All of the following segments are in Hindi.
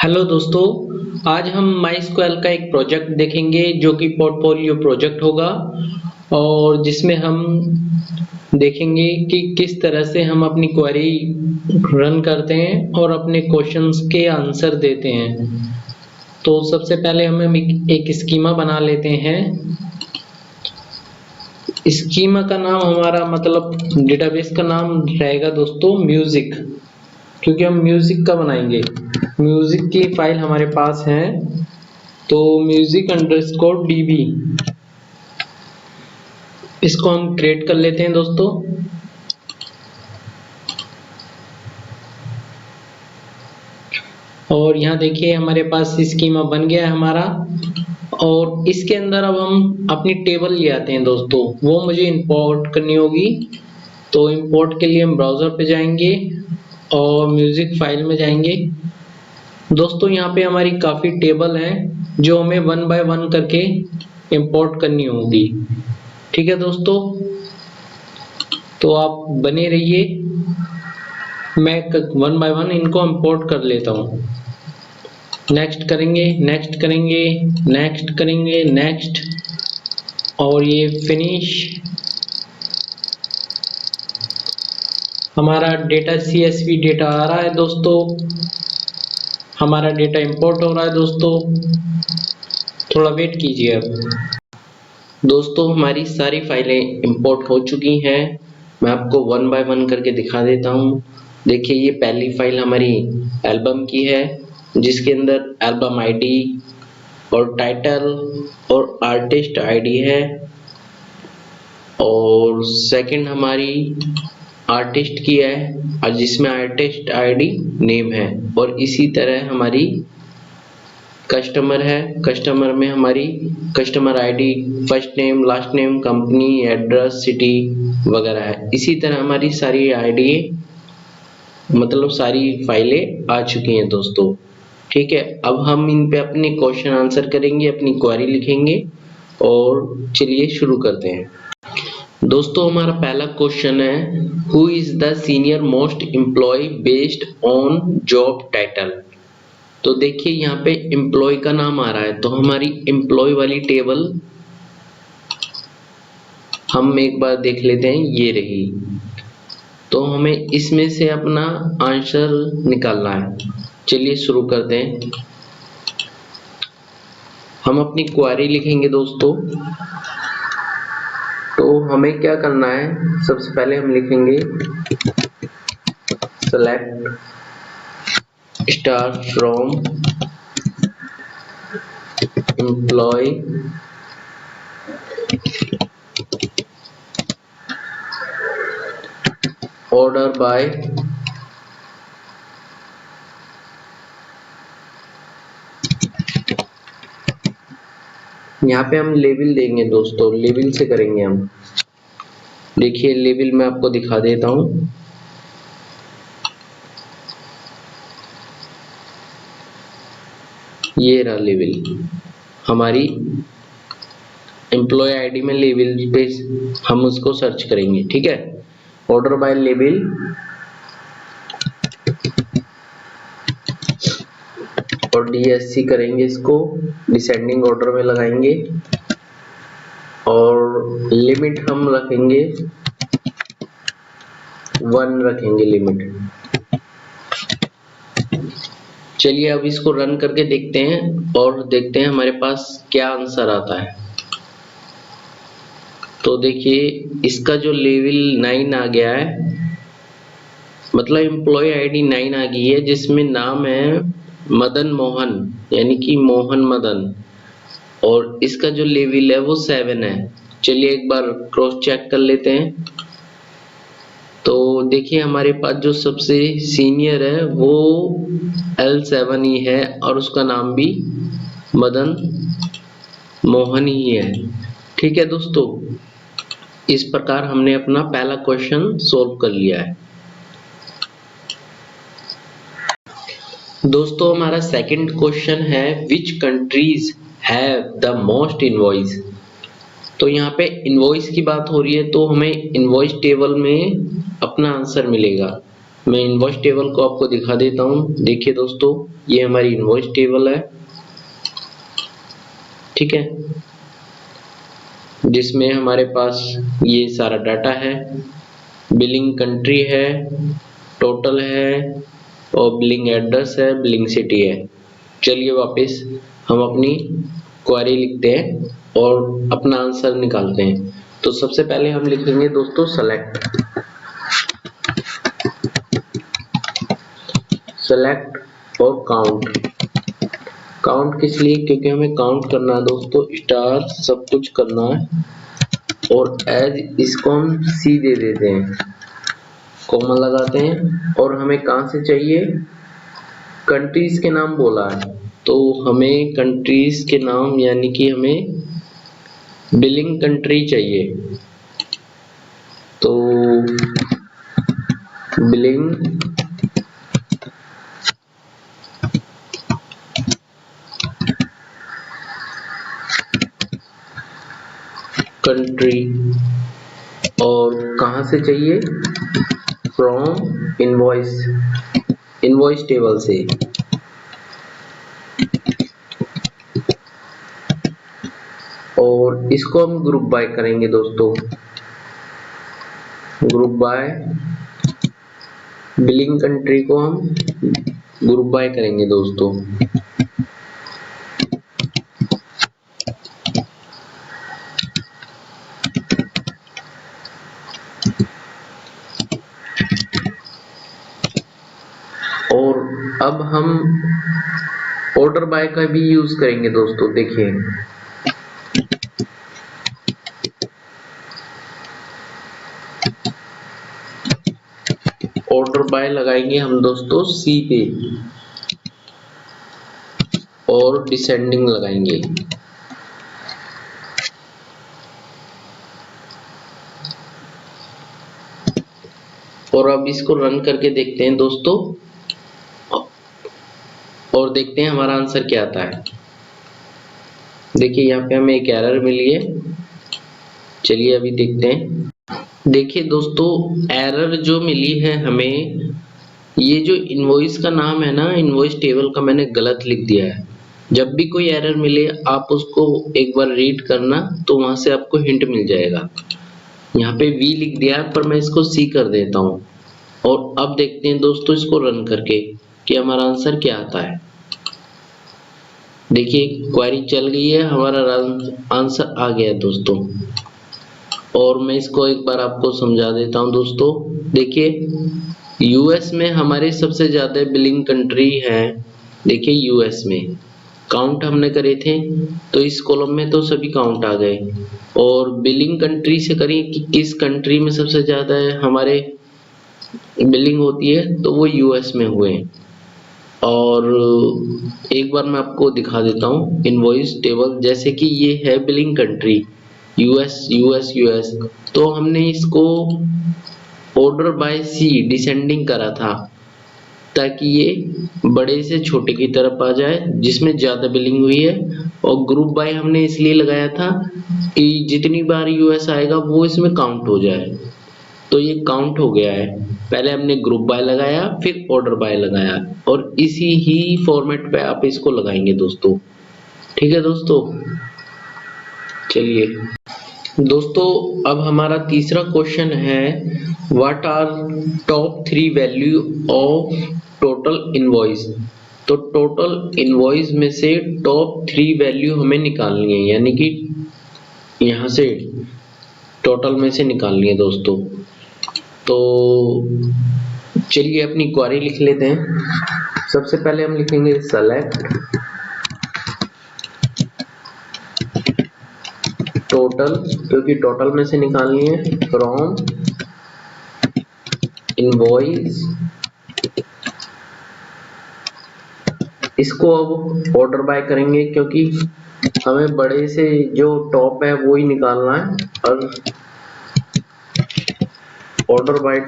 हेलो दोस्तों, आज हम माई का एक प्रोजेक्ट देखेंगे जो कि पोर्टफोलियो प्रोजेक्ट होगा और जिसमें हम देखेंगे कि किस तरह से हम अपनी क्वेरी रन करते हैं और अपने क्वेश्चंस के आंसर देते हैं। तो सबसे पहले हम एक स्कीमा बना लेते हैं। स्कीमा का नाम हमारा मतलब डेटाबेस का नाम रहेगा दोस्तों म्यूजिक, क्योंकि हम म्यूजिक का बनाएंगे। म्यूजिक की फाइल हमारे पास है, तो म्यूजिक अंडरस्कोर db इसको हम क्रिएट कर लेते हैं दोस्तों। और यहाँ देखिए हमारे पास स्कीमा बन गया है हमारा, और इसके अंदर अब हम अपनी टेबल ले आते हैं दोस्तों। वो मुझे इंपोर्ट करनी होगी, तो इंपोर्ट के लिए हम ब्राउजर पे जाएंगे और म्यूजिक फाइल में जाएंगे। दोस्तों यहाँ पे हमारी काफी टेबल है जो हमें 1 बाय 1 करके इंपोर्ट करनी होगी। ठीक है दोस्तों, तो आप बने रहिए, मैं 1 बाय 1 इनको इंपोर्ट कर लेता हूँ। नेक्स्ट करेंगे, नेक्स्ट करेंगे, नेक्स्ट करेंगे, नेक्स्ट, और ये फिनिश। हमारा डेटा CSV डेटा आ रहा है दोस्तों, हमारा डेटा इंपोर्ट हो रहा है दोस्तों, थोड़ा वेट कीजिए। अब दोस्तों हमारी सारी फाइलें इंपोर्ट हो चुकी हैं। मैं आपको 1 बाय 1 करके दिखा देता हूँ। देखिए ये पहली फाइल हमारी एल्बम की है, जिसके अंदर एल्बम आईडी और टाइटल और आर्टिस्ट आईडी है, और सेकंड हमारी आर्टिस्ट की है और जिसमें आर्टिस्ट आईडी नेम है, और इसी तरह हमारी कस्टमर है। कस्टमर में हमारी customer ID, first name, last name, company, address, city वगैरह है। इसी तरह हमारी सारी आईडी मतलब सारी फाइलें आ चुकी हैं दोस्तों। ठीक है, अब हम इन पे अपने क्वेश्चन आंसर करेंगे, अपनी क्वेरी लिखेंगे, और चलिए शुरू करते हैं। दोस्तों हमारा पहला क्वेश्चन है, who is the senior most employee based on job title. तो देखिए यहाँ पे एम्प्लॉय का नाम आ रहा है, तो हमारी एम्प्लॉय वाली टेबल हम एक बार देख लेते हैं, ये रही। तो हमें इसमें से अपना आंसर निकालना है। चलिए शुरू करते हैं। हम अपनी क्वेरी लिखेंगे दोस्तों। तो हमें क्या करना है, सबसे पहले हम लिखेंगे select star from employ order by यहाँ पे हम लेबल देंगे दोस्तों, लेबल से करेंगे हम। देखिए लेबल मैं आपको दिखा देता हूँ। ये रहा लेबल, हमारी एम्प्लॉय आईडी में लेबल पे हम उसको सर्च करेंगे। ठीक है, ऑर्डर बाय लेबल, और DSC करेंगे, इसको डिसेंडिंग ऑर्डर में लगाएंगे, और लिमिट हम रखेंगे 1 रखेंगे लिमिट। चलिए अब इसको रन करके देखते हैं और देखते हैं हमारे पास क्या आंसर आता है। तो देखिए इसका जो लेवल 9 आ गया है, मतलब एम्प्लॉय आईडी 9 आ गई है, जिसमें नाम है मदन मोहन, यानी कि मोहन मदन, और इसका जो लेवल है वो 7 है। चलिए एक बार क्रॉस चेक कर लेते हैं। तो देखिए हमारे पास जो सबसे सीनियर है वो L7 ही है, और उसका नाम भी मदन मोहन ही है। ठीक है दोस्तों, इस प्रकार हमने अपना पहला क्वेश्चन सोल्व कर लिया है। दोस्तों हमारा सेकंड क्वेश्चन है, which countries have the most invoice. तो यहाँ पे इनवॉइस की बात हो रही है, तो हमें इनवॉइस टेबल में अपना आंसर मिलेगा। मैं इनवॉइस टेबल को आपको दिखा देता हूँ। देखिए दोस्तों, ये हमारी इनवॉइस टेबल है, ठीक है, जिसमें हमारे पास ये सारा डाटा है, बिलिंग कंट्री है, टोटल है और बिलिंग एड्रेस है, बिलिंग सिटी है। चलिए वापस हम अपनी क्वेरी लिखते हैं और अपना आंसर निकालते हैं। तो सबसे पहले हम लिखेंगे दोस्तों सेलेक्ट और काउंट किस लिए? क्योंकि हमें काउंट करना है दोस्तों, स्टार सब कुछ करना है। और एज इसको हम सी दे देते हैं, कॉमा लगाते हैं। और हमें कहां से चाहिए? कंट्रीज के नाम बोला है, तो हमें कंट्रीज के नाम यानी कि हमें बिलिंग कंट्री चाहिए। तो बिलिंग कंट्री, और कहां से चाहिए? फ्रॉम इनवॉइस टेबल से। और इसको हम ग्रुप बाय करेंगे दोस्तों, ग्रुप बाय बिलिंग कंट्री को हम ग्रुप बाय करेंगे दोस्तों। और अब हम ऑर्डर बाय का भी यूज करेंगे दोस्तों। देखिए ऑर्डर बाय लगाएंगे हम दोस्तों सी पे और डिसेंडिंग लगाएंगे। और अब इसको रन करके देखते हैं दोस्तों, और देखते हैं हमारा आंसर क्या आता है। देखिए यहाँ पे हमें एक एरर मिली है, चलिए अभी देखते हैं। देखिए दोस्तों, एरर जो मिली है हमें, ये जो इनवॉइस का नाम है ना, इनवॉइस टेबल का मैंने गलत लिख दिया है। जब भी कोई एरर मिले आप उसको एक बार रीड करना, तो वहां से आपको हिंट मिल जाएगा। यहाँ पे वी लिख दिया है, पर मैं इसको सी कर देता हूँ। और अब देखते हैं दोस्तों इसको रन करके कि हमारा आंसर क्या आता है। देखिए क्वेरी चल गई है, हमारा आंसर आ गया है दोस्तों। और मैं इसको एक बार आपको समझा देता हूं दोस्तों। देखिए यूएस में हमारे सबसे ज्यादा बिलिंग कंट्री है। देखिए यूएस में काउंट हमने करे थे, तो इस कॉलम में तो सभी काउंट आ गए। और बिलिंग कंट्री से करें कि किस कंट्री में सबसे ज्यादा है हमारे बिलिंग होती है, तो वो यूएस में हुए। और एक बार मैं आपको दिखा देता हूँ इनवॉइस टेबल, जैसे कि ये है billing country US US US, तो हमने इसको ऑर्डर बाय सी डिसेंडिंग करा था, ताकि ये बड़े से छोटे की तरफ आ जाए जिसमें ज्यादा बिलिंग हुई है। और ग्रुप बाय हमने इसलिए लगाया था कि जितनी बार यूएस आएगा वो इसमें काउंट हो जाए। तो ये काउंट हो गया है। पहले हमने ग्रुप बाय लगाया, फिर ऑर्डर बाय लगाया, और इसी ही फॉर्मेट पे आप इसको लगाएंगे दोस्तों। ठीक है दोस्तों, चलिए दोस्तों अब हमारा तीसरा क्वेश्चन है, what are top 3 value of total invoice. तो टोटल इनवॉइस में से टॉप 3 वैल्यू हमें निकालनी है, यानी कि यहां से टोटल में से निकालनी है दोस्तों। तो चलिए अपनी क्वेरी लिख लेते हैं। सबसे पहले हम लिखेंगे सेलेक्ट टोटल, क्योंकि टोटल में से निकालनी है, फ्रॉम इनवॉइस। इसको अब ऑर्डर बाय करेंगे, क्योंकि हमें बड़े से जो टॉप है वो ही निकालना है। और ऑर्डर बाय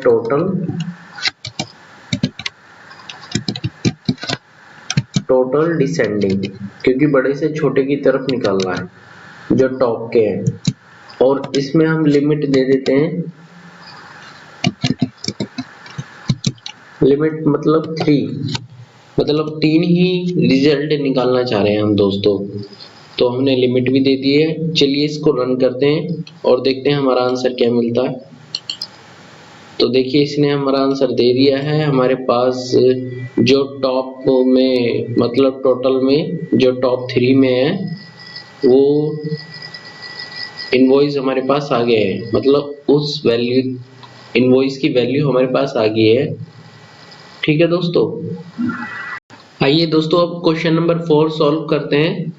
टोटल डिसेंडिंग, क्योंकि बड़े से छोटे की तरफ निकालना है जो टॉप के हैं। और इसमें हम लिमिट दे देते हैं लिमिट मतलब 3, मतलब 3 ही रिजल्ट निकालना चाह रहे हैं हम दोस्तों। तो हमने लिमिट भी दे दी है। चलिए इसको रन करते हैं और देखते हैं हमारा आंसर क्या मिलता है। तो देखिए इसने हमारा आंसर दे दिया है। हमारे पास जो टॉप में मतलब टोटल में जो टॉप 3 में है वो इनवॉइस हमारे पास आ गए हैं, मतलब उस वैल्यू इनवॉइस की वैल्यू हमारे पास आ गई है। ठीक है दोस्तों, आइए दोस्तों अब क्वेश्चन नंबर 4 सॉल्व करते हैं।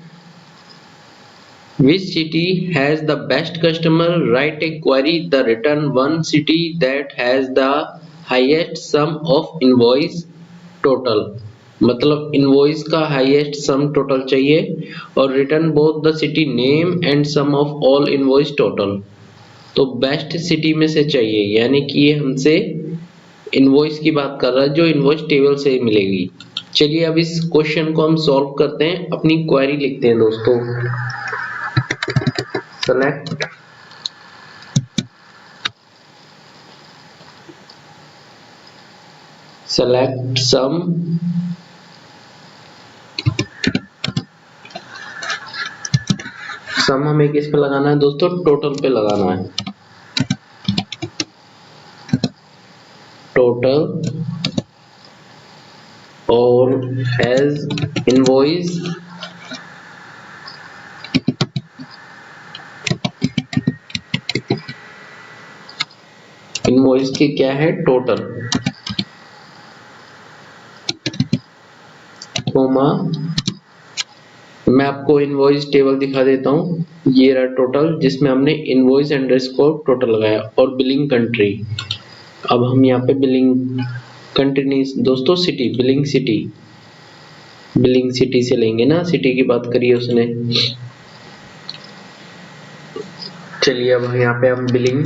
Which city has the best customer? Write a query. The return one city that has the highest sum of invoice total. मतलब इनवॉइस का हाईएस्ट सम टोटल चाहिए और return both the city name and sum of all invoice total. तो बेस्ट सिटी में से चाहिए, यानी कि ये हमसे इनवॉइस की बात कर रहा है जो इनवॉइस टेबल से मिलेगी। चलिए अब इस क्वेश्चन को हम सॉल्व करते हैं, अपनी क्वेरी लिखते हैं दोस्तों। सेलेक्ट सम हमें किस पे लगाना है दोस्तों? टोटल पे लगाना है। टोटल और एज इनवॉइस इनवॉइस की क्या है? टोटल, कोमा मैं आपको इनवॉइस टेबल दिखा देता हूँ। ये रहा टोटल जिसमें हमने इनवॉइस अंडरस्कोर टोटल लगाया और बिलिंग कंट्री। अब हम यहाँ पे बिलिंग कंट्री नहीं दोस्तों, सिटी, बिलिंग सिटी से लेंगे ना, सिटी की बात करी है उसने। चलिए अब यहाँ पे हम बिलिंग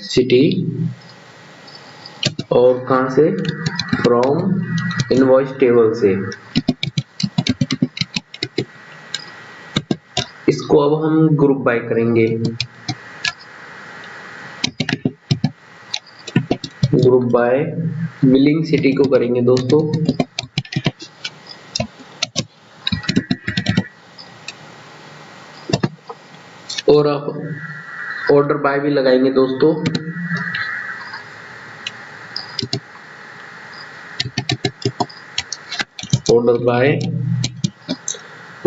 सिटी और कहां से? फ्रॉम इनवॉइस टेबल से। इसको अब हम ग्रुप बाय करेंगे। ग्रुप बाय बिलिंग सिटी को करेंगे दोस्तों। और अब ऑर्डर बाय भी लगाएंगे दोस्तों।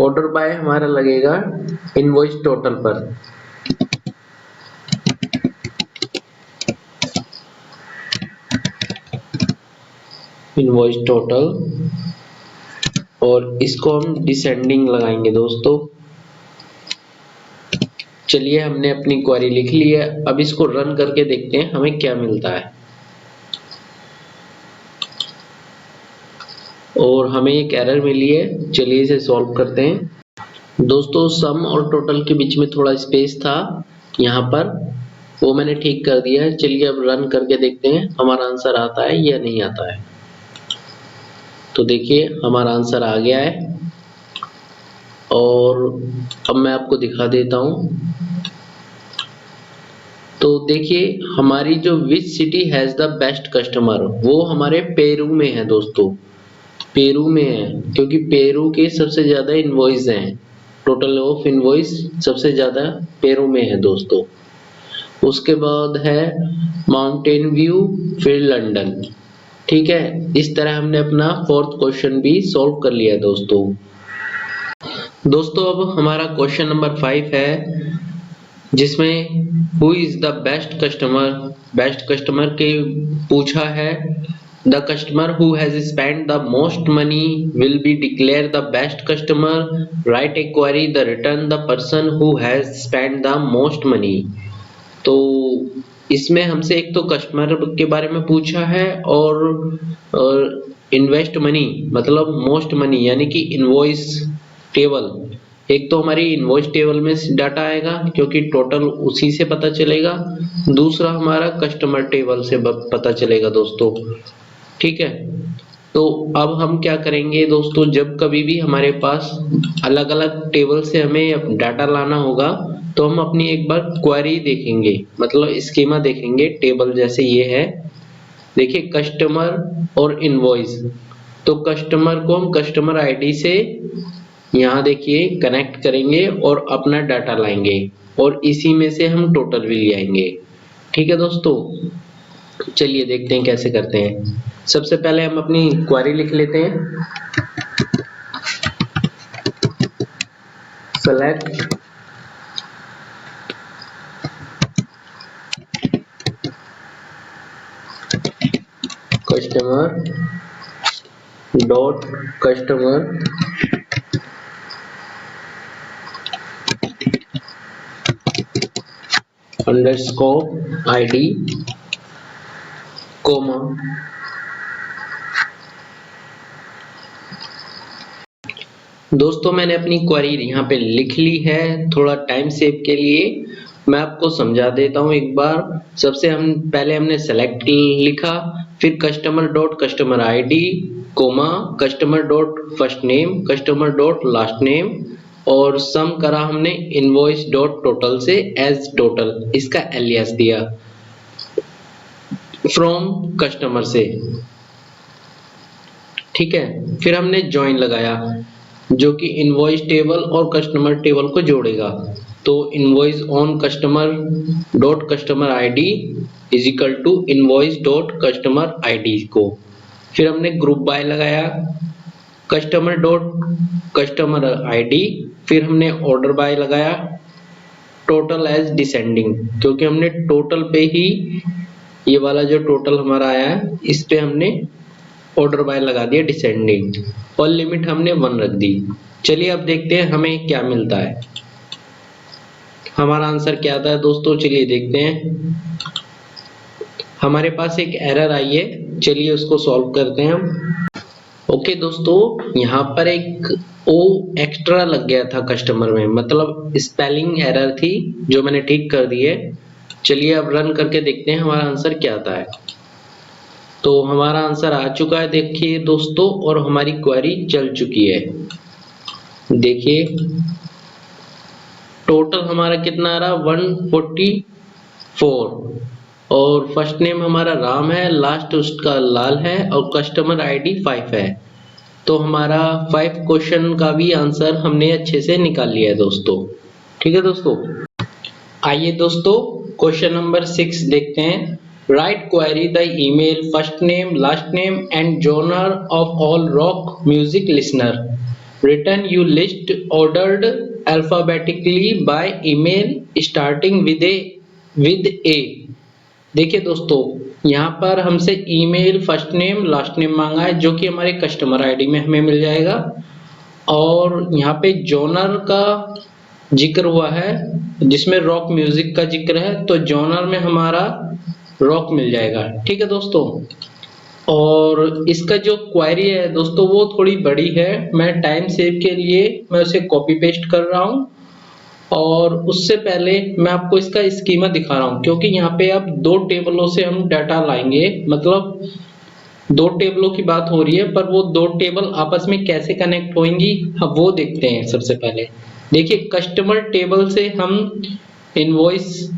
ऑर्डर बाय हमारा लगेगा इनवॉइस टोटल पर। इनवॉइस टोटल और इसको हम डिसेंडिंग लगाएंगे दोस्तों। चलिए हमने अपनी क्वेरी लिख ली है। अब इसको रन करके देखते हैं हमें क्या मिलता है। और हमें एक एरर मिली है, चलिए इसे सॉल्व करते हैं। दोस्तों सम और टोटल के बीच में थोड़ा स्पेस था यहाँ पर, वो मैंने ठीक कर दिया है। चलिए अब रन करके देखते हैं हमारा आंसर आता है या नहीं आता है। तो देखिए हमारा आंसर आ गया है और अब मैं आपको दिखा देता हूँ। तो देखिए हमारी जो which city has the best customer, वो हमारे पेरू में है दोस्तों। पेरू में है क्योंकि पेरू के सबसे ज्यादा इनवॉइस हैं। टोटल ऑफ इनवॉइस सबसे ज्यादा पेरू में है दोस्तों। उसके बाद है माउंटेन व्यू, फिर लंदन। ठीक है, इस तरह हमने अपना 4th क्वेश्चन भी सॉल्व कर लिया दोस्तों। दोस्तों अब हमारा क्वेश्चन नंबर 5 है जिसमें who is the best customer के पूछा है। The customer who has spent the most money will be declare the best customer. Right a query, the return the person who has spent the most money. तो इसमें हमसे एक तो कस्टमर के बारे में पूछा है और इन्वेस्ट मनी मतलब मोस्ट मनी, यानी कि इनवॉइस टेबल। एक तो हमारी इनवॉइस टेबल में डाटा आएगा क्योंकि टोटल उसी से पता चलेगा, दूसरा हमारा कस्टमर टेबल से पता चलेगा दोस्तों। ठीक है, तो अब हम क्या करेंगे दोस्तों, जब कभी भी हमारे पास अलग अलग टेबल से हमें डाटा लाना होगा तो हम अपनी एक बार क्वेरी देखेंगे, मतलब स्कीमा देखेंगे। टेबल जैसे ये है, देखिए कस्टमर और इनवॉइस। तो कस्टमर को हम कस्टमर आईडी से यहाँ देखिए कनेक्ट करेंगे और अपना डाटा लाएंगे और इसी में से हम टोटल भी ले आएंगे। ठीक है दोस्तों, चलिए देखते हैं कैसे करते हैं। सबसे पहले हम अपनी क्वेरी लिख लेते हैं। Select customer dot customer underscore ID comma दोस्तों मैंने अपनी क्वेरी यहाँ पे लिख ली है। थोड़ा टाइम सेव के लिए मैं आपको समझा देता हूँ एक बार। सबसे पहले हमने सेलेक्ट लिखा, फिर customer dot customer ID comma customer dot first name customer dot last name और सम करा हमने इनवॉइस डॉट टोटल से एज टोटल, इसका एलियास दिया फ्रॉम कस्टमर से। ठीक है, फिर हमने ज्वाइन लगाया जो कि इनवॉइस टेबल और कस्टमर टेबल को जोड़ेगा। तो invoice on customer dot customer ID is equal to invoice dot customer ID को। फिर हमने ग्रुप बाय लगाया कस्टमर डॉट कस्टमर आईडी, फिर हमने ऑर्डर बाय लगाया टोटल एज डिसेंडिंग, क्योंकि हमने टोटल पे ही ये वाला जो टोटल हमारा आया है इस पे हमने ऑर्डर बाय लगा दिया डिसेंडिंग और लिमिट हमने 1 रख दी। चलिए अब देखते हैं हमें क्या मिलता है, हमारा आंसर क्या आता है दोस्तों। चलिए देखते हैं, हमारे पास एक एरर आई है, चलिए उसको सॉल्व करते हैं हम। ओके दोस्तों, यहाँ पर एक ओ एक्स्ट्रा लग गया था कस्टमर में, मतलब स्पेलिंग एरर थी जो मैंने ठीक कर दी है। चलिए अब रन करके देखते हैं हमारा आंसर क्या आता है। तो हमारा आंसर आ चुका है देखिए दोस्तों, और हमारी क्वेरी चल चुकी है। देखिए टोटल हमारा कितना आ रहा, 144 और फर्स्ट नेम हमारा राम है, लास्ट उसका लाल है और कस्टमर आईडी 5 है। तो हमारा 5 क्वेश्चन का भी आंसर हमने अच्छे से निकाल लिया है दोस्तों। ठीक है दोस्तों, आइए दोस्तों क्वेश्चन नंबर 6 देखते हैं। Write query the email first name last name and genre of all rock music listener. Return you list ordered alphabetically by email starting with A. देखिए दोस्तों यहाँ पर हमसे email first name last name मांगा है जो कि हमारे कस्टमर आईडी में हमें मिल जाएगा, और यहाँ पे जॉनर का जिक्र हुआ है जिसमें रॉक म्यूजिक का जिक्र है, तो जॉनर में हमारा रॉक मिल जाएगा। ठीक है दोस्तों, और इसका जो क्वेरी है दोस्तों वो थोड़ी बड़ी है, मैं टाइम सेव के लिए मैं उसे कॉपी पेस्ट कर रहा हूँ और उससे पहले मैं आपको इसका स्कीमा दिखा रहा हूँ, क्योंकि यहाँ पे अब 2 टेबलों से हम डाटा लाएंगे, मतलब 2 टेबलों की बात हो रही है, पर वो 2 टेबल आपस में कैसे कनेक्ट होंगी हम वो देखते हैं। सबसे पहले देखिए कस्टमर टेबल से हम इनवॉइस,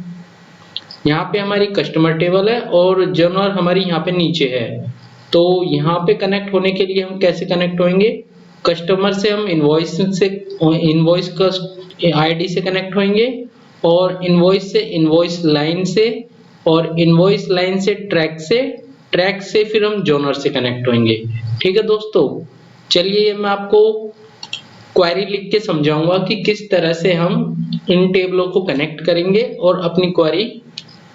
यहाँ पे हमारी कस्टमर टेबल है और जर्नल हमारी यहाँ पे नीचे है, तो यहाँ पे कनेक्ट होने के लिए हम कैसे कनेक्ट होंगे, कस्टमर से हम इनवॉइस का आईडी से कनेक्ट होंगे और इनवॉइस से इनवॉइस लाइन से और इनवॉइस लाइन से ट्रैक से फिर हम जॉनर से कनेक्ट होंगे। ठीक है दोस्तों, चलिए मैं आपको क्वेरी लिख के समझाऊंगा कि किस तरह से हम इन टेबलों को कनेक्ट करेंगे और अपनी क्वेरी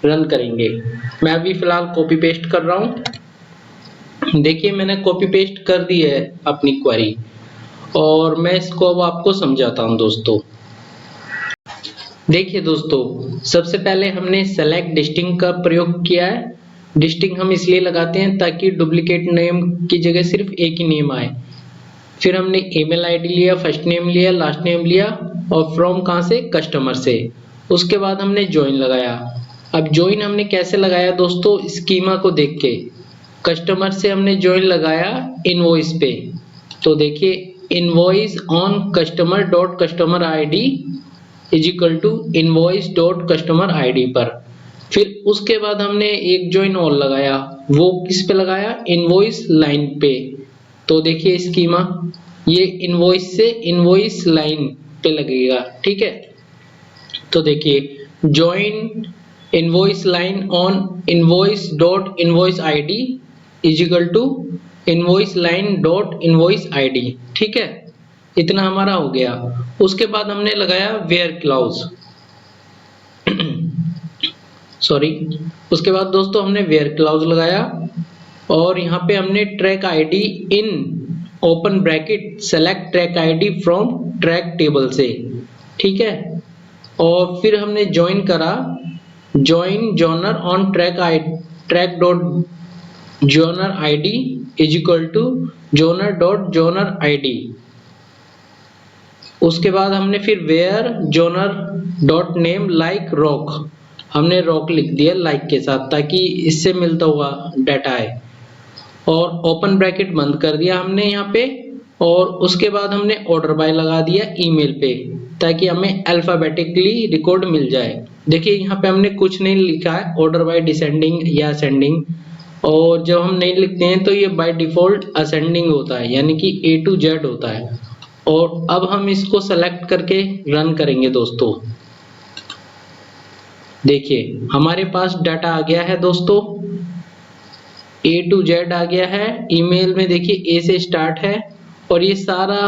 रन करेंगे। मैं अभी फिलहाल कॉपी पेस्ट कर रहा हूं। देखिए मैंने कॉपी पेस्ट कर दी है अपनी क्वेरी और मैं इसको अब आपको समझाता हूं दोस्तों। देखिए दोस्तों सबसे पहले हमने सेलेक्ट डिस्टिंग का प्रयोग किया है। डिस्टिंग हम इसलिए लगाते हैं ताकि डुप्लीकेट नेम की जगह सिर्फ एक ही नेम आए। फिर हमने ईमेल आईडी लिया, फर्स्ट नेम लिया, लास्ट नेम लिया और फ्रॉम कहां से, कस्टमर से। उसके बाद हमने ज्वाइन लगाया। अब ज्वाइन हमने कैसे लगाया दोस्तों, स्कीमा को देख के। कस्टमर से हमने ज्वाइन लगाया इनवॉइस पे, तो देखिए invoice on customer dot customer ID is equal to invoice dot customer ID पर। फिर उसके बाद हमने एक जॉइन ऑल लगाया, वो किस पे लगाया, इनवॉइस लाइन पे। तो देखिए स्कीमा, ये इनवॉइस से इनवॉइस लाइन पे लगेगा, ठीक है। तो देखिए join invoice line on invoice dot invoice ID is equal to invoice line dot invoice ID, ठीक है। इतना हमारा हो गया। उसके बाद हमने लगाया वेयर क्लाउज सॉरी, उसके बाद दोस्तों हमने वेयर क्लाउज लगाया और यहाँ पे हमने track ID in open bracket select track ID from track table से, ठीक है। और फिर हमने ज्वाइन करा join genre on track dot genre ID is equal to genre dot genre ID. उसके बाद हमने फिर where genre dot name like rock, हमने रॉक लिख दिया लाइक के साथ ताकि इससे मिलता हुआ डाटा है, और ओपन ब्रैकेट बंद कर दिया हमने यहाँ पे। और उसके बाद हमने ऑर्डर बाय लगा दिया ईमेल पे ताकि हमें अल्फाबेटिकली रिकॉर्ड मिल जाए। देखिए यहाँ पे हमने कुछ नहीं लिखा है ऑर्डर बाय डिसेंडिंग या असेंडिंग, और जब हम नहीं लिखते हैं तो ये बाय डिफॉल्ट असेंडिंग होता है, यानी कि A to Z होता है। और अब हम इसको सेलेक्ट करके रन करेंगे दोस्तों। देखिए हमारे पास डाटा आ गया है दोस्तों, A to Z आ गया है। ईमेल में देखिए A से स्टार्ट है और ये सारा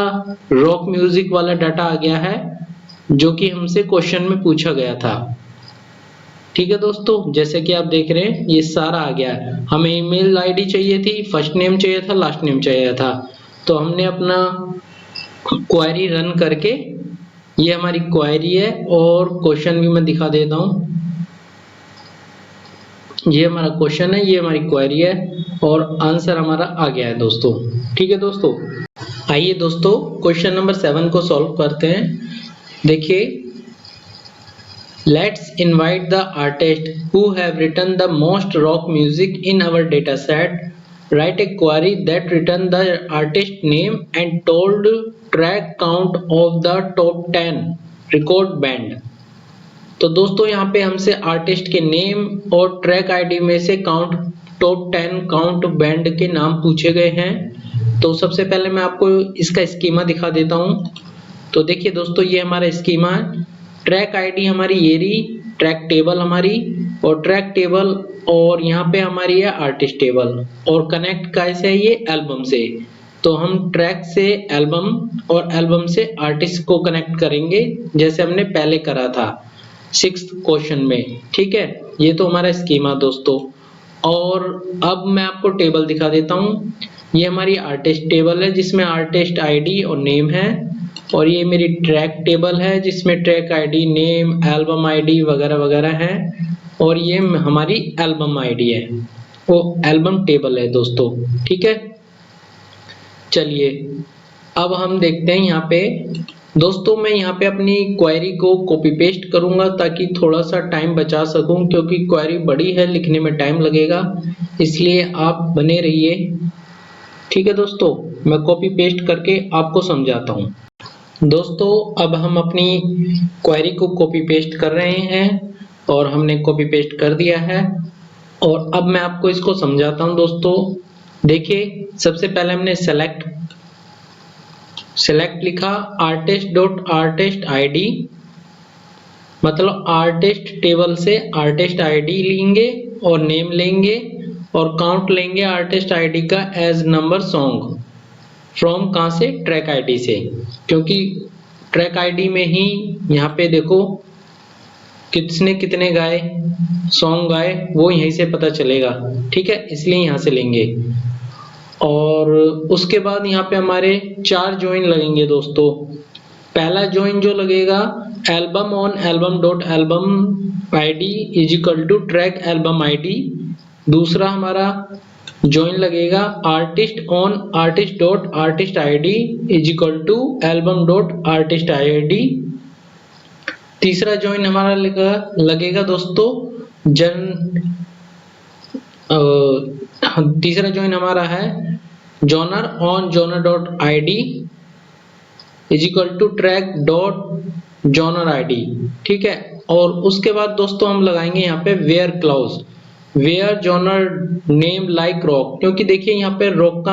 रॉक म्यूजिक वाला डाटा आ गया है जो कि हमसे क्वेश्चन में पूछा गया था, ठीक है दोस्तों। जैसे कि आप देख रहे हैं ये सारा आ गया है। हमें ईमेल आईडी चाहिए थी, फर्स्ट नेम चाहिए था, लास्ट नेम चाहिए था। तो हमने अपना क्वेरी रन करके, ये हमारी क्वेरी है और क्वेश्चन भी मैं दिखा देता हूँ। ये हमारा क्वेश्चन है, ये हमारी क्वेरी है और आंसर हमारा आ गया है दोस्तों, ठीक है दोस्तों। आइए दोस्तों क्वेश्चन नंबर 7 को सॉल्व करते हैं। देखिए, let's invite the artist who have written the most rock music in our data set. Write a query that return the artist name and total track count of the top 10 record band. तो दोस्तों यहाँ पे हमसे आर्टिस्ट के नेम और ट्रैक आईडी में से काउंट टॉप 10 काउंट बैंड के नाम पूछे गए हैं। तो सबसे पहले मैं आपको इसका स्कीमा दिखा देता हूँ। तो देखिए दोस्तों ये हमारा स्कीमा है। ट्रैक आईडी हमारी ये रही, ट्रैक टेबल हमारी, और ट्रैक टेबल और यहाँ पे हमारी है आर्टिस्ट टेबल, और कनेक्ट कैसे है ये एल्बम से। तो हम ट्रैक से एल्बम और एल्बम से आर्टिस्ट को कनेक्ट करेंगे जैसे हमने पहले करा था 6th क्वेश्चन में, ठीक है। ये तो हमारा स्कीमा दोस्तों। और अब मैं आपको टेबल दिखा देता हूँ। ये हमारी आर्टिस्ट टेबल है जिसमें आर्टिस्ट आईडी और नेम है, और ये मेरी ट्रैक टेबल है जिसमें track ID, name, album ID वगैरह वगैरह है, और ये हमारी एल्बम आईडी है, वो एल्बम टेबल है दोस्तों, ठीक है। चलिए अब हम देखते हैं यहाँ पे दोस्तों, मैं यहाँ पे अपनी क्वेरी को कॉपी पेस्ट करूंगा ताकि थोड़ा सा टाइम बचा सकूं, क्योंकि क्वेरी बड़ी है, लिखने में टाइम लगेगा, इसलिए आप बने रहिए, ठीक है दोस्तों। मैं कॉपी पेस्ट करके आपको समझाता हूँ। दोस्तों अब हम अपनी क्वेरी को कॉपी पेस्ट कर रहे हैं और हमने कॉपी पेस्ट कर दिया है, और अब मैं आपको इसको समझाता हूँ दोस्तों। देखिए सबसे पहले हमने सेलेक्ट लिखा आर्टिस्ट डॉट आर्टिस्ट आईडी, मतलब आर्टिस्ट टेबल से आर्टिस्ट आईडी लेंगे और नेम लेंगे और काउंट लेंगे आर्टिस्ट आईडी का एज नंबर सॉन्ग फ्रॉम, कहाँ से, ट्रैक आईडी से, क्योंकि ट्रैक आईडी में ही यहाँ पे देखो किसने कितने गाए सॉन्ग गाए वो यहीं से पता चलेगा, ठीक है, इसलिए यहाँ से लेंगे। और उसके बाद यहाँ पे हमारे 4 ज्वाइन लगेंगे दोस्तों। पहला ज्वाइन जो लगेगा album on album dot album ID is equal to track album ID. दूसरा हमारा ज्वाइन लगेगा artist on artist dot artist ID is equal to album dot artist ID. तीसरा ज्वाइन हमारा लगेगा दोस्तों तीसरा ज्वाइन हमारा है genre on genre dot ID is equal to track dot genre ID, ठीक है। और उसके बाद दोस्तों हम लगाएंगे यहाँ पे where clause, where genre name like rock, क्योंकि देखिए यहाँ पे रॉक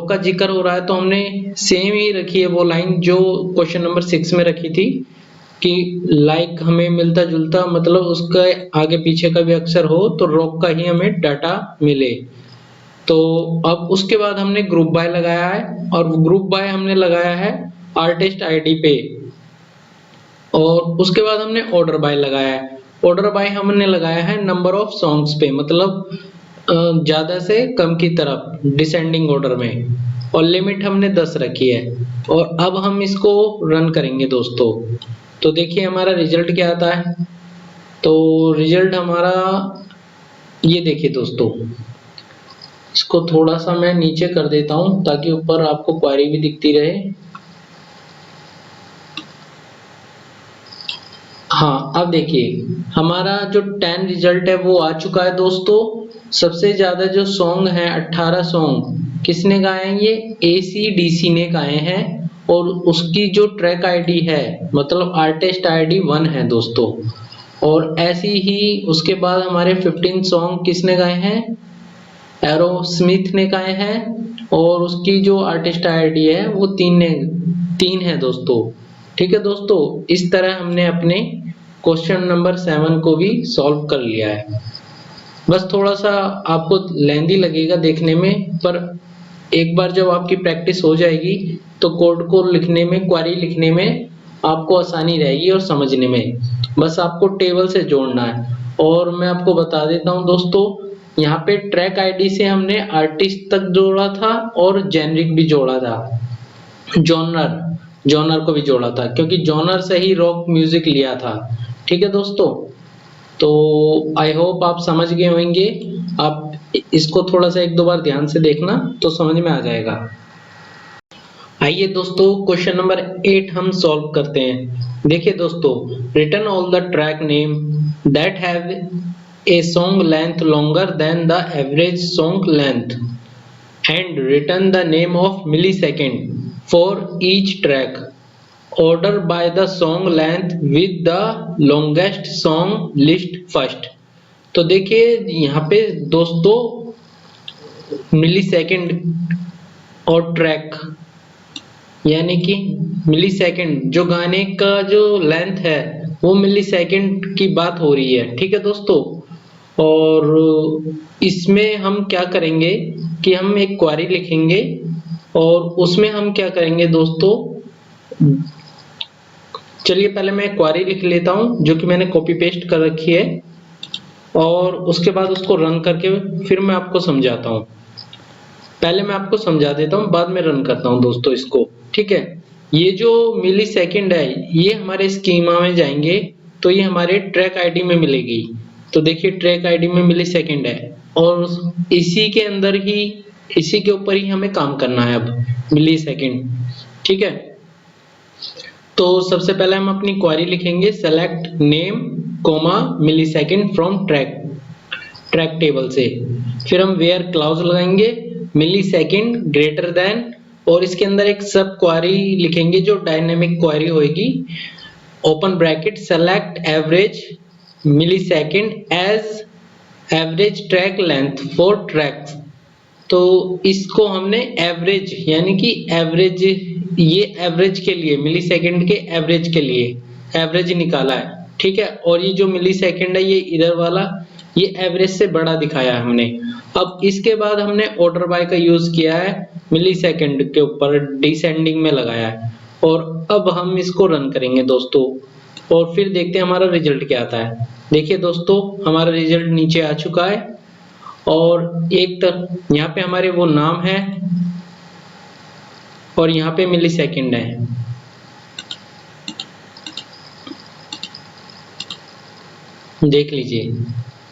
का जिक्र हो रहा है, तो हमने सेम ही रखी है वो लाइन जो क्वेश्चन नंबर 6 में रखी थी कि लाइक हमें मिलता जुलता, मतलब उसका आगे पीछे का भी अक्षर हो तो रॉक का ही हमें डाटा मिले। तो अब उसके बाद हमने ग्रुप बाय लगाया है, और ग्रुप बाय हमने लगाया है आर्टिस्ट आईडी पे। और उसके बाद हमने ऑर्डर बाय लगाया है, ऑर्डर बाय हमने लगाया है नंबर ऑफ सॉन्ग्स पे, मतलब ज्यादा से कम की तरफ डिसेंडिंग ऑर्डर में, और लिमिट हमने 10 रखी है। और अब हम इसको रन करेंगे दोस्तों, तो देखिए हमारा रिजल्ट क्या आता है। तो रिजल्ट हमारा ये देखिए दोस्तों, इसको थोड़ा सा मैं नीचे कर देता हूं ताकि ऊपर आपको क्वेरी भी दिखती रहे। हाँ, अब देखिए हमारा जो 10 रिजल्ट है वो आ चुका है दोस्तों। सबसे ज्यादा जो सॉन्ग है 18 सॉन्ग किसने गाए हैं, ये ACDC ने गाए हैं, और उसकी जो ट्रैक आईडी है मतलब आर्टिस्ट आईडी 1 है दोस्तों। और ऐसी ही उसके बाद हमारे 15 सॉन्ग किसने गाए हैं, एरोस्मिथ ने गाए हैं, और उसकी जो आर्टिस्ट आईडी है वो 3 है दोस्तों। ठीक है दोस्तों, इस तरह हमने अपने क्वेश्चन नंबर 7 को भी सॉल्व कर लिया है। बस थोड़ा सा आपको लेंदी लगेगा देखने में, पर एक बार जब आपकी प्रैक्टिस हो जाएगी तो कोड को लिखने में, क्वेरी लिखने में आपको आसानी रहेगी और समझने में। बस आपको टेबल से जोड़ना है। और मैं आपको बता देता हूं दोस्तों, यहाँ पे ट्रैक आईडी से हमने आर्टिस्ट तक जोड़ा था और जेनरिक भी जोड़ा था, जॉनर को भी जोड़ा था, क्योंकि जॉनर से ही रॉक म्यूजिक लिया था। ठीक है दोस्तों, तो आई होप आप समझ गए होंगे। आप इसको थोड़ा सा 1-2 बार ध्यान से देखना तो समझ में आ जाएगा। आइए दोस्तों क्वेश्चन नंबर 8 हम सॉल्व करते हैं। देखिए दोस्तों, return all the track name that have a song length longer than the average song length and return the name of millisecond for each track. Order by the song length with the longest song list first. तो देखिए यहाँ पे दोस्तों मिली सेकेंड और ट्रैक, यानी कि मिली सेकेंड जो गाने का जो लेंथ है वो मिली सेकेंड की बात हो रही है। ठीक है दोस्तों, और इसमें हम क्या करेंगे कि हम एक क्वेरी लिखेंगे और उसमें हम क्या करेंगे दोस्तों, चलिए पहले मैं क्वेरी लिख लेता हूं जो कि मैंने कॉपी पेस्ट कर रखी है, और उसके बाद उसको रन करके फिर मैं आपको समझाता हूं। पहले मैं आपको समझा देता हूं, बाद में रन करता हूं दोस्तों इसको। ठीक है, ये जो मिली सेकेंड है ये हमारे स्कीमा में जाएंगे तो ये हमारे ट्रैक आईडी में मिलेगी। तो देखिए ट्रैक आईडी में मिली सेकेंड है, और इसी के अंदर ही, इसी के ऊपर ही हमें काम करना है अब, मिली सेकेंड। ठीक है, तो सबसे पहले हम अपनी क्वेरी लिखेंगे, select name comma millisecond from track table से। फिर हम वेयर क्लाउज लगाएंगे, मिली सेकेंड ग्रेटर देन, और इसके अंदर एक सब क्वेरी लिखेंगे जो डायनेमिक क्वेरी होगी, open bracket select average millisecond as average track length for tracks. तो इसको हमने एवरेज, यानी कि एवरेज, ये एवरेज के लिए, मिली सेकेंड के एवरेज के लिए एवरेज निकाला है। ठीक है, और ये जो मिली सेकेंड है ये इधर वाला, ये एवरेज से बड़ा दिखाया है हमने। अब इसके बाद हमने ऑर्डर बाय का यूज किया है, मिली सेकेंड के ऊपर डिसेंडिंग में लगाया है, और अब हम इसको रन करेंगे दोस्तों, और फिर देखते हैं हमारा रिजल्ट क्या आता है। देखिए दोस्तों हमारा रिजल्ट नीचे आ चुका है, और एक तरफ यहाँ पे हमारे वो नाम है और यहाँ पे मिली सेकेंड है। देख लीजिए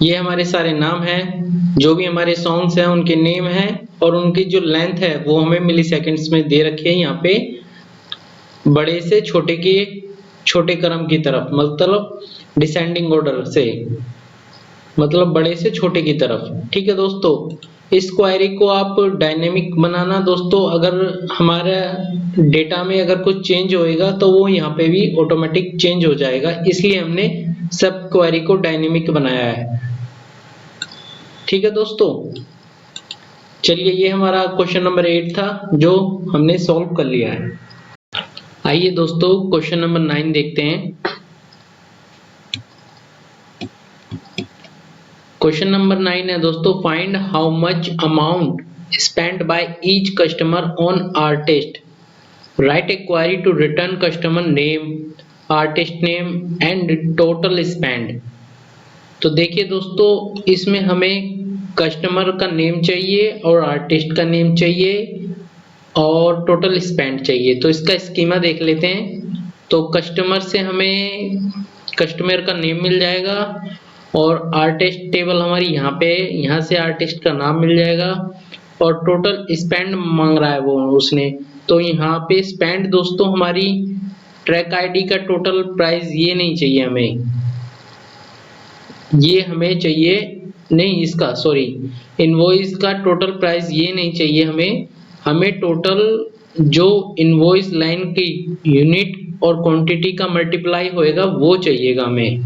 ये हमारे सारे नाम हैं, जो भी हमारे सॉन्ग्स हैं उनके नेम हैं, और उनकी जो लेंथ है वो हमें मिली सेकेंड्स में दे रखी है यहाँ पे, बड़े से छोटे के छोटे क्रम की तरफ, मतलब डिसेंडिंग ऑर्डर से, मतलब बड़े से छोटे की तरफ। ठीक है दोस्तों, इस क्वेरी को आप डायनेमिक बनाना दोस्तों, अगर हमारा डेटा में अगर कुछ चेंज होएगा तो वो यहाँ पे भी ऑटोमेटिक चेंज हो जाएगा, इसलिए हमने सब क्वेरी को डायनेमिक बनाया है। ठीक है दोस्तों, चलिए ये हमारा क्वेश्चन नंबर 8 था जो हमने सॉल्व कर लिया है। आइए दोस्तों क्वेश्चन नंबर 9 देखते हैं। क्वेश्चन नंबर 9 है दोस्तों, find how much amount spent by each customer on artist, write a query to return customer name, artist name and total spend. तो देखिए दोस्तों, इसमें हमें कस्टमर का नेम चाहिए और आर्टिस्ट का नेम चाहिए और टोटल स्पेंड चाहिए। तो इसका स्कीमा देख लेते हैं। तो कस्टमर से हमें कस्टमर का नेम मिल जाएगा और आर्टिस्ट टेबल हमारी यहाँ पे, यहाँ से आर्टिस्ट का नाम मिल जाएगा और टोटल स्पेंड मांग रहा है वो उसने, तो यहाँ पे स्पेंड दोस्तों हमारी ट्रैक आईडी का टोटल प्राइस ये नहीं चाहिए हमें, ये हमें चाहिए नहीं, इसका सॉरी इनवॉइस का टोटल प्राइस ये नहीं चाहिए हमें टोटल जो इनवॉइस लाइन की यूनिट और क्वांटिटी का मल्टीप्लाई होएगा वो चाहिएगा हमें।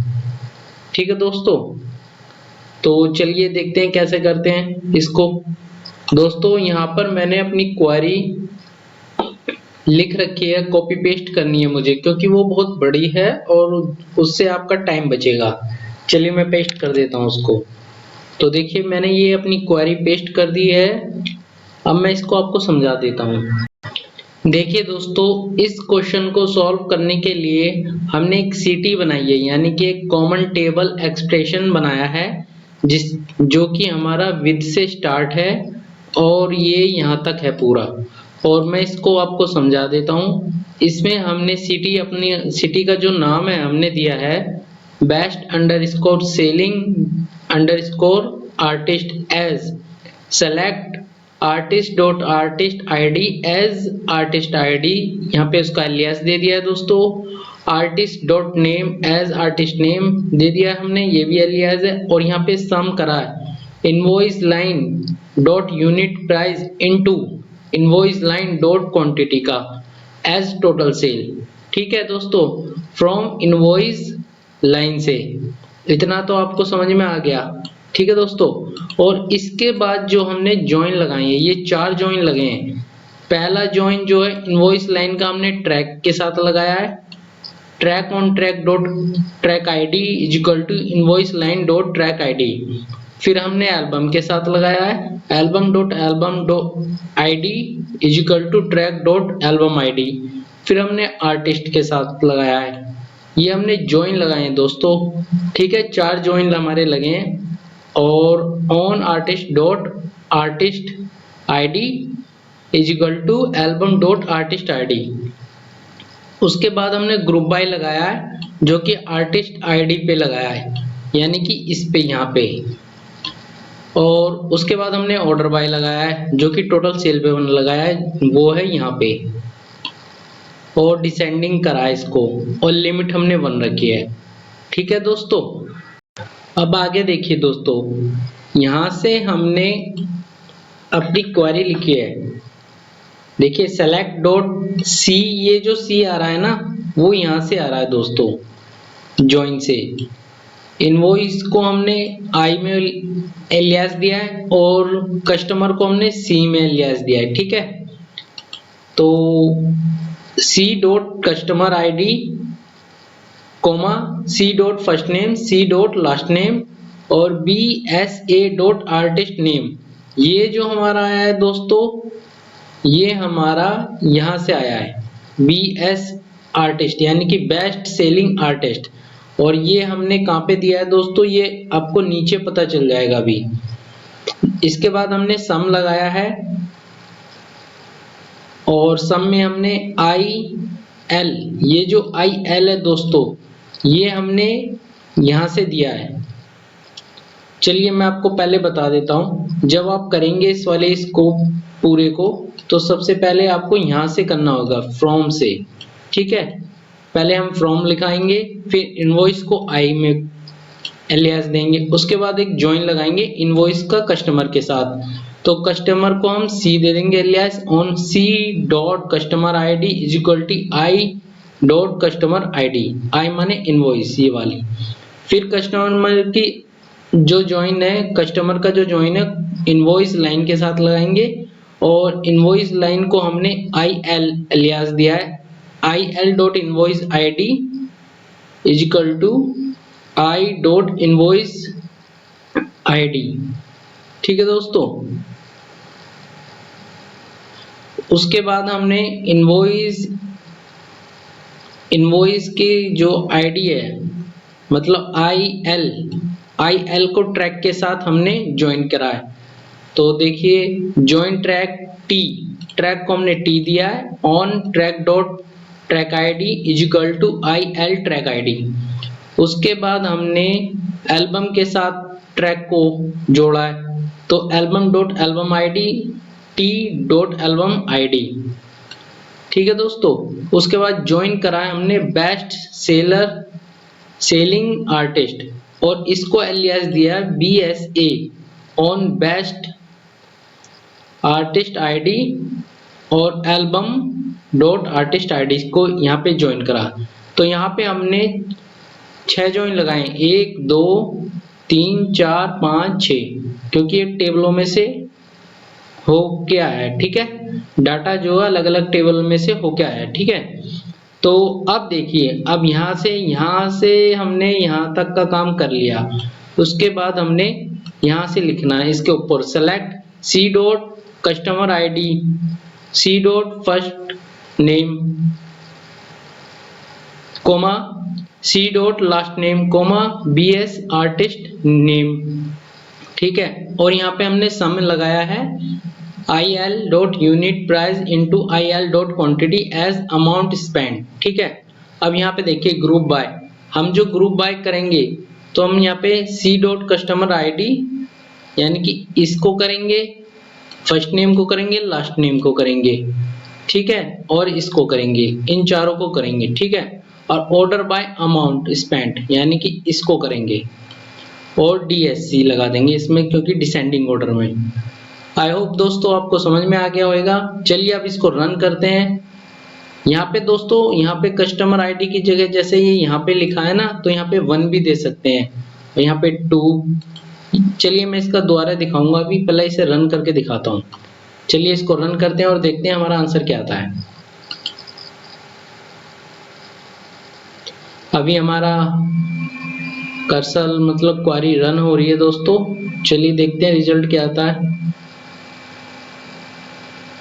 ठीक है दोस्तों, तो चलिए देखते हैं कैसे करते हैं इसको। दोस्तों यहाँ पर मैंने अपनी क्वेरी लिख रखी है, कॉपी पेस्ट करनी है मुझे क्योंकि वो बहुत बड़ी है और उससे आपका टाइम बचेगा। चलिए मैं पेस्ट कर देता हूँ उसको। तो देखिए मैंने ये अपनी क्वेरी पेस्ट कर दी है। अब मैं इसको आपको समझा देता हूँ। देखिए दोस्तों, इस क्वेश्चन को सॉल्व करने के लिए हमने एक सीटी बनाई है, यानी कि एक कॉमन टेबल एक्सप्रेशन बनाया है जो कि हमारा विद से स्टार्ट है और ये यहाँ तक है पूरा। और मैं इसको आपको समझा देता हूँ। इसमें हमने सिटी, अपनी सिटी का जो नाम है हमने दिया है best underscore selling underscore artist as select artist dot artist ID as artist ID, यहाँ पे उसका एलियास दे दिया है दोस्तों। Artist dot name as artist name दे दिया है हमने, ये भी एलियास है। और यहाँ पे सम करा है invoice line dot unit price into invoice line dot quantity का एज टोटल सेल। ठीक है दोस्तों, फ्रॉम इनवॉइस लाइन से, इतना तो आपको समझ में आ गया। ठीक है दोस्तों, और इसके बाद जो हमने जॉइन लगाए हैं, ये 4 जॉइन लगे हैं। पहला जॉइन जो है इनवॉइस लाइन का हमने ट्रैक के साथ लगाया है, track on track dot track ID is equal to invoice line dot track ID. फिर हमने एल्बम के साथ लगाया है, album dot ID is equal to track dot album ID. फिर हमने आर्टिस्ट के साथ लगाया है, ये हमने जॉइन लगाए हैं दोस्तों। ठीक है, 4 जॉइन हमारे लगे हैं। और on artist dot artist ID is equal to album dot artist ID. उसके बाद हमने ग्रुप बाय लगाया है जो कि आर्टिस्ट आईडी पे लगाया है, यानी कि इस पे यहाँ पे। और उसके बाद हमने ऑर्डर बाय लगाया है जो कि टोटल सेल पे लगाया है, वो है यहाँ पे। और डिसेंडिंग करा है इसको, और लिमिट हमने 1 रखी है। ठीक है दोस्तों, अब आगे देखिए दोस्तों, यहाँ से हमने अपनी क्वेरी लिखी है। देखिए सेलेक्ट डॉट सी, ये जो सी आ रहा है ना वो यहाँ से आ रहा है दोस्तों जॉइन से। इनवॉइस को हमने आई में एलियास दिया है और कस्टमर को हमने सी में एलियास दिया है। ठीक है, तो C dot customer ID comma C dot first name C dot last name और B S A dot artist name. ये जो हमारा आया है दोस्तों, ये हमारा यहाँ से आया है बी एस आर्टिस्ट, यानी कि बेस्ट सेलिंग आर्टिस्ट। और ये हमने कहाँ पे दिया है दोस्तों, ये आपको नीचे पता चल जाएगा अभी। इसके बाद हमने सम लगाया है और सम में हमने आई एल, ये जो आई एल है दोस्तों ये हमने यहाँ से दिया है। चलिए मैं आपको पहले बता देता हूँ, जब आप करेंगे इस वाले इसको पूरे को तो सबसे पहले आपको यहाँ से करना होगा फ्रॉम से। ठीक है, पहले हम फ्रॉम लिखाएंगे, फिर इनवॉइस को आई में एलियास देंगे, उसके बाद एक जॉइन लगाएंगे इनवॉइस का कस्टमर के साथ, तो कस्टमर को हम सी दे देंगे alias on C dot customer ID is equal to I dot customer ID, I माने इनवॉइस ये वाली। फिर कस्टमर की जो ज्वाइन है, कस्टमर का जो ज्वाइन है इनवॉइस लाइन के साथ लगाएंगे और इनवॉइस लाइन को हमने आई एल एलियास दिया है, I L dot invoice ID is equal to I dot invoice ID. ठीक है दोस्तों, उसके बाद हमने इनवॉइस की जो आईडी है मतलब आई एल को ट्रैक के साथ हमने ज्वाइन करा है। तो देखिए ज्वाइन ट्रैक टी, ट्रैक को हमने टी दिया है on track dot track ID is equal to I L track ID. उसके बाद हमने एल्बम के साथ ट्रैक को जोड़ा है, तो album dot album ID T dot album ID. ठीक है दोस्तों, उसके बाद ज्वाइन करा है हमने बेस्ट सेलिंग आर्टिस्ट और इसको एलियास दिया है BSA on best artist ID और एल्बम डॉट आर्टिस्ट आईडी को यहाँ पे ज्वाइन करा। तो यहाँ पे हमने 6 ज्वाइन लगाए, 1 2 3 4 5 6, क्योंकि ये टेबलों में से हो के आया है। ठीक है, डाटा जो है अलग अलग टेबल में से हो के आया है। ठीक है, तो अब देखिए, अब यहाँ से हमने यहाँ तक का काम कर लिया। उसके बाद हमने यहाँ से लिखना है इसके ऊपर select C dot customer ID C dot first name comma C dot last name comma BS artist name. ठीक है, और यहाँ पे हमने सम लगाया है IL dot unit price into IL dot quantity as amount spend. ठीक है, अब यहाँ पे देखिए ग्रुप बाय, हम जो ग्रुप बाय करेंगे तो हम यहाँ पे सी डॉट कस्टमर आईडी यानी कि इसको करेंगे, फर्स्ट नेम को करेंगे, लास्ट नेम को करेंगे। ठीक है, और इसको करेंगे, इन चारों को करेंगे। ठीक है, और ऑर्डर बाय अमाउंट स्पेंड यानी कि इसको करेंगे और DSC लगा देंगे इसमें क्योंकि डिसेंडिंग ऑर्डर में। आई होप दोस्तों आपको समझ में आ गया होगा। चलिए अब इसको रन करते हैं। यहाँ पे दोस्तों, यहाँ पे कस्टमर आईडी की जगह जैसे ये यहाँ पे लिखा है ना, तो यहाँ पे 1 भी दे सकते हैं और यहाँ पे 2। चलिए मैं इसका दोबारा दिखाऊंगा, अभी पहले इसे रन करके दिखाता हूँ। चलिए इसको रन करते हैं और देखते हैं हमारा आंसर क्या आता है। अभी हमारा कर्सर मतलब क्वेरी रन हो रही है दोस्तों। चलिए देखते हैं रिजल्ट क्या आता है।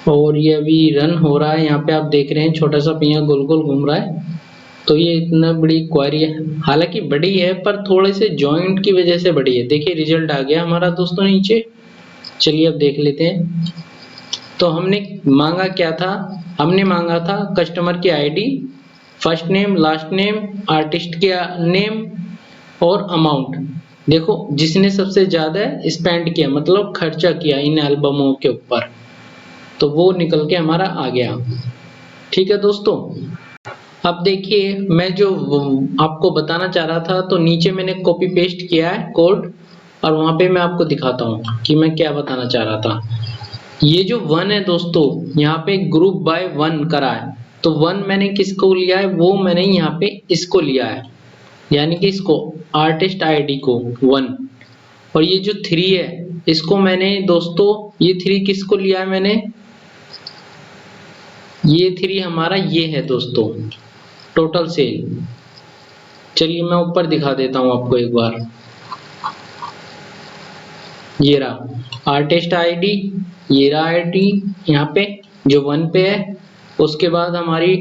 और ये अभी रन हो रहा है, यहाँ पे आप देख रहे हैं छोटा सा पहिया गोल गोल घूम रहा है। तो ये इतना बड़ी क्वेरी है, हालांकि बड़ी है पर थोड़े से जॉइंट की वजह से बड़ी है। देखिए रिजल्ट आ गया हमारा दोस्तों नीचे। चलिए अब देख लेते हैं। तो हमने मांगा क्या था, हमने मांगा था कस्टमर की ID, first name, last name, artist की नेम और अमाउंट। देखो जिसने सबसे ज्यादा स्पेंड किया मतलब खर्चा किया इन एल्बमों के ऊपर, तो वो निकल के हमारा आ गया। ठीक है दोस्तों, अब देखिए मैं जो आपको बताना चाह रहा था, तो नीचे मैंने कॉपी पेस्ट किया है कोड और वहां पे मैं आपको दिखाता हूँ कि मैं क्या बताना चाह रहा था। ये जो 1 है दोस्तों, यहाँ पे ग्रुप बाय 1 करा है, तो 1 मैंने किसको लिया है, वो मैंने यहाँ पे इसको लिया है, यानी कि इसको आर्टिस्ट आईडी को 1। और ये जो 3 है इसको मैंने दोस्तों, ये 3 किसको लिया है मैंने, ये 3 हमारा ये है दोस्तों टोटल सेल। चलिए मैं ऊपर दिखा देता हूं आपको एक बार। ये रहा आर्टिस्ट आईडी, ये रहा आईडी यहाँ पे जो 1 पे है। उसके बाद हमारी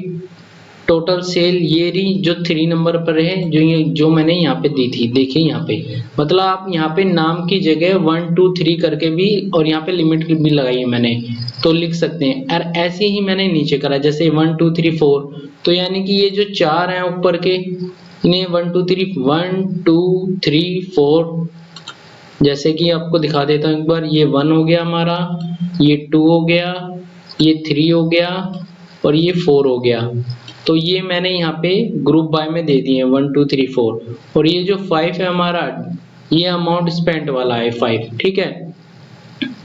टोटल सेल ये रही जो 3 नंबर पर है, जो मैंने यहाँ पे दी थी। देखिए यहाँ पे मतलब आप यहाँ पे नाम की जगह 1 2 3 करके भी, और यहाँ पे लिमिट भी लगाई है मैंने, तो लिख सकते हैं। और ऐसे ही मैंने नीचे करा जैसे 1 2 3 4, तो यानी कि ये जो 4 हैं ऊपर के, इन्हें 1 2 3 4 जैसे कि आपको दिखा देता हूँ एक बार। ये 1 हो गया हमारा, ये 2 हो गया, ये 3 हो गया और ये 4 हो गया। तो ये मैंने यहाँ पे ग्रुप बाय में दे दिए 1 2 3 4। और ये जो 5 है हमारा, ये अमाउंट स्पेंट वाला है 5। ठीक है,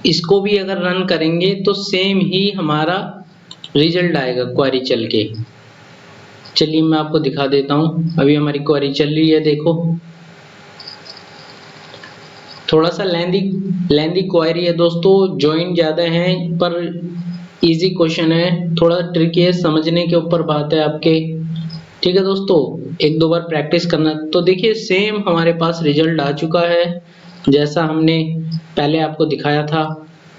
इसको भी अगर रन करेंगे तो सेम ही हमारा रिजल्ट आएगा क्वेरी चल के। चलिए मैं आपको दिखा देता हूँ, अभी हमारी क्वेरी चल रही है, देखो थोड़ा सा लेंदी क्वेरी है दोस्तों, जॉइन ज्यादा है पर इजी क्वेश्चन है, थोड़ा ट्रिकी है, समझने के ऊपर बात है आपके। ठीक है दोस्तों, एक दो बार प्रैक्टिस करना। तो देखिए सेम हमारे पास रिजल्ट आ चुका है जैसा हमने पहले आपको दिखाया था।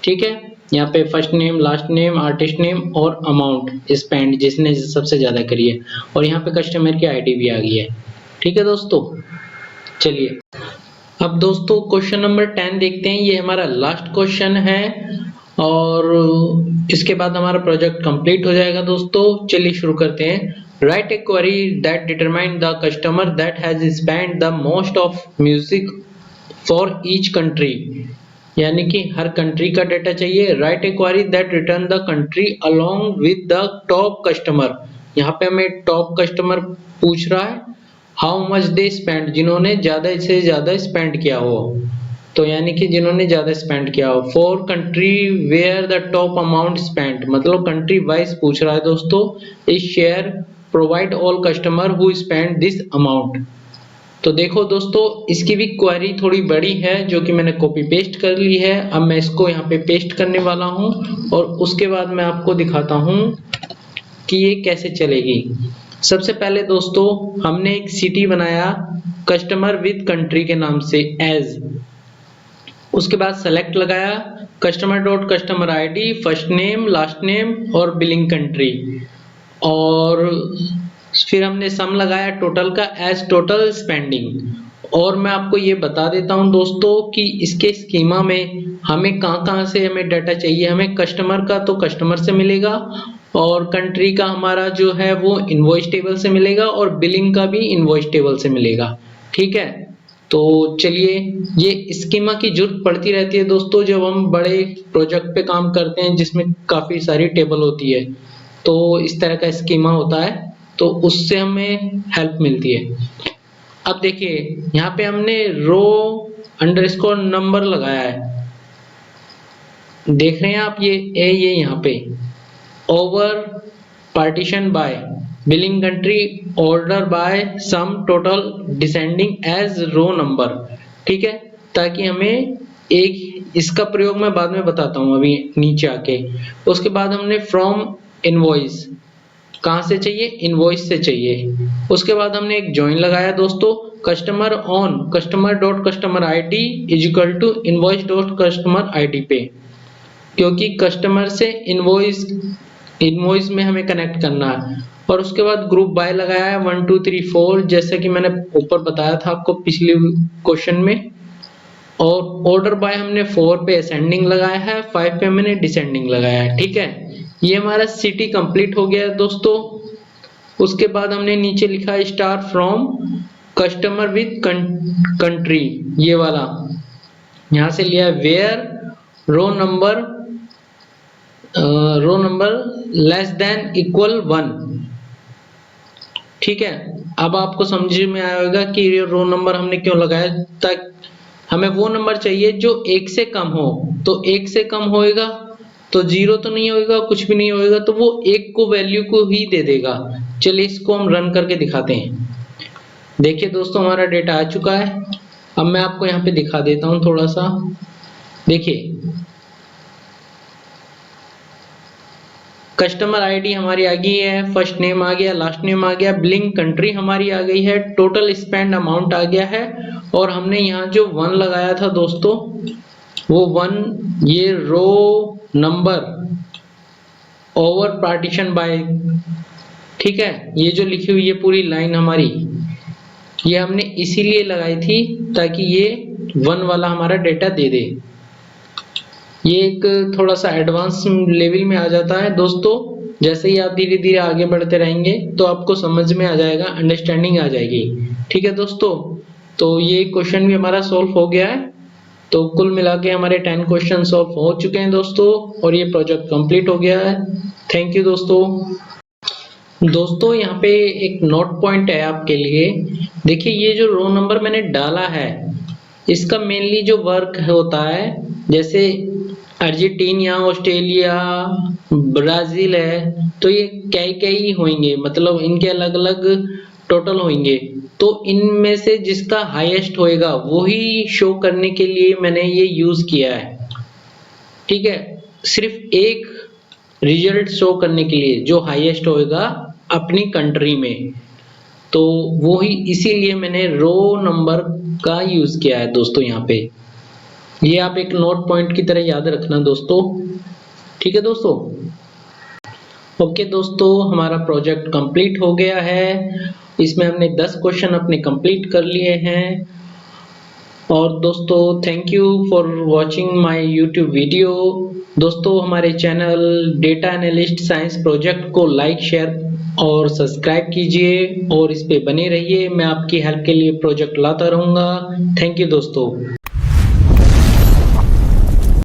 ठीक है, यहाँ पे first name, last name, artist name और अमाउंट स्पेंड जिसने सबसे ज्यादा करी है, और यहाँ पे कस्टमर की आईडी भी आ गई है। ठीक है दोस्तों, चलिए अब दोस्तों क्वेश्चन नंबर 10 देखते हैं। ये हमारा लास्ट क्वेश्चन है और इसके बाद हमारा प्रोजेक्ट कंप्लीट हो जाएगा दोस्तों। चलिए शुरू करते हैं। Right a query that determine the customer that has spend the most of music for each country, यानी कि हर कंट्री का डेटा चाहिए। Right a query that return the country along with the top customer, यहाँ पे हमें टॉप कस्टमर पूछ रहा है। हाउ मच दे स्पेंड, जिन्होंने ज्यादा से ज्यादा स्पेंड किया हो, तो यानी कि जिन्होंने ज्यादा स्पेंड किया हो। For country where the top amount spend, मतलब कंट्री वाइज पूछ रहा है दोस्तों। इस share provide all customer who spend this amount. तो देखो दोस्तों इसकी भी क्वेरी थोड़ी बड़ी है जो कि मैंने कॉपी पेस्ट कर ली है। अब मैं इसको यहाँ पे पेस्ट करने वाला हूँ और उसके बाद मैं आपको दिखाता हूँ कि ये कैसे चलेगी। सबसे पहले दोस्तों हमने एक सिटी बनाया कस्टमर विद कंट्री के नाम से एज, उसके बाद सेलेक्ट लगाया customer dot customer ID, first name, last name और बिलिंग कंट्री, और फिर हमने सम लगाया टोटल का एज टोटल स्पेंडिंग। और मैं आपको ये बता देता हूं दोस्तों कि इसके स्कीमा में हमें कहां से हमें डाटा चाहिए। हमें कस्टमर का तो कस्टमर से मिलेगा और कंट्री का हमारा जो है वो इनवॉइस टेबल से मिलेगा और बिलिंग का भी इनवॉइस टेबल से मिलेगा। ठीक है, तो चलिए ये स्कीमा की जरूरत पड़ती रहती है दोस्तों जब हम बड़े प्रोजेक्ट पे काम करते हैं जिसमें काफी सारी टेबल होती है, तो इस तरह का स्कीमा होता है, तो उससे हमें हेल्प मिलती है। अब देखिए यहाँ पे हमने रो अंडरस्कोर नंबर लगाया है, देख रहे हैं आप, ये यहाँ पे over partition by billing country order by sum total descending as row number. ठीक है, ताकि हमें एक इसका प्रयोग मैं बाद में बताता हूँ अभी नीचे आके। उसके बाद हमने फ्रॉम इनवॉइस, कहां से चाहिए, इनवॉइस से चाहिए। उसके बाद हमने एक जॉइन लगाया दोस्तों customer on customer dot customer ID is equal to invoice dot customer ID पे, क्योंकि कस्टमर से इनवॉइस में हमें कनेक्ट करना है। और उसके बाद ग्रुप बाय लगाया है 1 2 3 4 जैसा कि मैंने ऊपर बताया था आपको पिछले क्वेश्चन में। और ऑर्डर बाय हमने 4 पे असेंडिंग लगाया है, 5 पे हमने डिसेंडिंग लगाया है। ठीक है, ये हमारा सिटी कंप्लीट हो गया है दोस्तों। उसके बाद हमने नीचे लिखा है star from customer with country, ये वाला यहां से लिया where row number less than equal 1। ठीक है, अब आपको समझ में आएगा कि ये रो नंबर हमने क्यों लगाया, ताकि हमें वो नंबर चाहिए जो 1 से कम हो। तो 1 से कम होएगा तो 0 तो नहीं होएगा, कुछ भी नहीं होएगा, तो वो 1 को वैल्यू को ही दे देगा। चलिए इसको हम रन करके दिखाते हैं। देखिए दोस्तों हमारा डेटा आ चुका है। अब मैं आपको यहाँ पे दिखा देता हूँ थोड़ा सा। देखिए कस्टमर आईडी हमारी आ गई है, फर्स्ट नेम आ गया, लास्ट नेम आ गया, बिलिंग कंट्री हमारी आ गई है, टोटल स्पेंड अमाउंट आ गया है। और हमने यहाँ जो 1 लगाया था दोस्तों वो 1 ये row number over partition by, ठीक है, ये जो लिखी हुई है पूरी लाइन हमारी, ये हमने इसीलिए लगाई थी ताकि ये 1 वाला हमारा डेटा दे दे। ये एक थोड़ा सा एडवांस लेवल में आ जाता है दोस्तों। जैसे ही आप धीरे धीरे आगे बढ़ते रहेंगे तो आपको समझ में आ जाएगा, अंडरस्टैंडिंग आ जाएगी। ठीक है दोस्तों, तो ये क्वेश्चन भी हमारा सॉल्व हो गया है। तो कुल मिला के हमारे 10 क्वेश्चन सॉल्व हो चुके हैं दोस्तों और ये प्रोजेक्ट कंप्लीट हो गया है। थैंक यू दोस्तों यहाँ पे एक नोट पॉइंट है आपके लिए। देखिए ये जो रो नंबर मैंने डाला है इसका मेनली जो वर्क होता है, जैसे अर्जेंटीना, ऑस्ट्रेलिया, ब्राजील है, तो ये कई होंगे, मतलब इनके अलग अलग टोटल होंगे। तो इनमें से जिसका हाईएस्ट होएगा वही शो करने के लिए मैंने ये यूज किया है। ठीक है, सिर्फ एक रिजल्ट शो करने के लिए जो हाईएस्ट होएगा अपनी कंट्री में, तो वो ही इसीलिए मैंने रो नंबर का यूज किया है दोस्तों। यहाँ पे ये आप एक नोट पॉइंट की तरह याद रखना दोस्तों। ठीक है दोस्तों। ओके दोस्तों, हमारा प्रोजेक्ट कंप्लीट हो गया है। इसमें हमने 10 क्वेश्चन अपने कंप्लीट कर लिए हैं। और दोस्तों thank you for watching my YouTube video. दोस्तों हमारे channel data analyst science project को लाइक, शेयर और सब्सक्राइब कीजिए और इस पे बने रहिए। मैं आपकी हेल्प के लिए प्रोजेक्ट लाता रहूंगा। थैंक यू दोस्तों।